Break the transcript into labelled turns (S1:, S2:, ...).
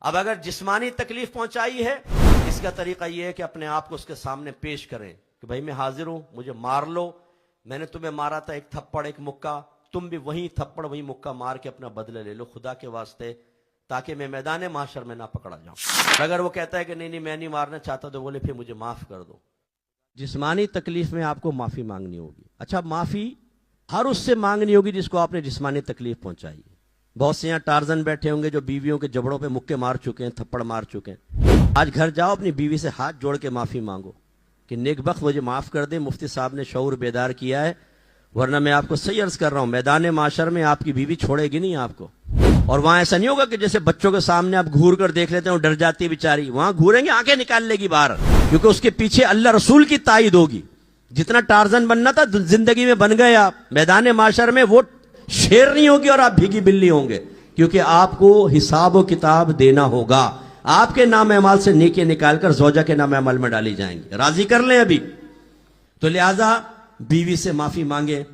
S1: اب اگر جسمانی تکلیف پہنچائی ہے، اس کا طریقہ یہ ہے کہ اپنے آپ کو اس کے سامنے پیش کریں کہ بھائی میں حاضر ہوں، مجھے مار لو، میں نے تمہیں مارا تھا ایک تھپڑ ایک مکہ، تم بھی وہی تھپڑ وہی مکہ مار کے اپنا بدلہ لے لو خدا کے واسطے، تاکہ میں میدان محشر میں نہ پکڑا جاؤں۔ اگر وہ کہتا ہے کہ نہیں میں نہیں مارنا چاہتا تو بولے پھر مجھے معاف کر دو۔ جسمانی تکلیف میں آپ کو معافی مانگنی ہوگی۔ اچھا، معافی ہر اس سے مانگنی ہوگی جس کو آپ نے جسمانی تکلیف پہنچائی ہے۔ بہت سے یہاں ٹارزن بیٹھے ہوں گے جو بیویوں کے جبڑوں پہ مکے مار چکے ہیں، تھپڑ مار چکے ہیں۔ آج گھر جاؤ، اپنی بیوی سے ہاتھ جوڑ کے معافی مانگو کہ نیک بخت مجھے معاف کر دے، مفتی صاحب نے شعور بیدار کیا ہے، ورنہ میں آپ کو صحیح عرض کر رہا ہوں میدان معاشر میں آپ کی بیوی چھوڑے گی نہیں آپ کو۔ اور وہاں ایسا نہیں ہوگا کہ جیسے بچوں کے سامنے آپ گھور کر دیکھ لیتے ہیں، ڈر جاتی ہے بیچاری، وہاں گھوریں گے آنکھیں نکال لے گی باہر، کیونکہ اس کے پیچھے اللہ رسول کی تائید ہوگی۔ جتنا ٹارزن بننا تھا زندگی میں بن گئے آپ، میدان معاشر میں وہ شیر نہیں ہوگی اور آپ بھیگی بلی ہوں گے، کیونکہ آپ کو حساب و کتاب دینا ہوگا۔ آپ کے نام اعمال سے نیکی نکال کر زوجہ کے نام اعمال میں ڈالی جائیں گی۔ راضی کر لیں ابھی تو، لہذا بیوی سے معافی مانگے،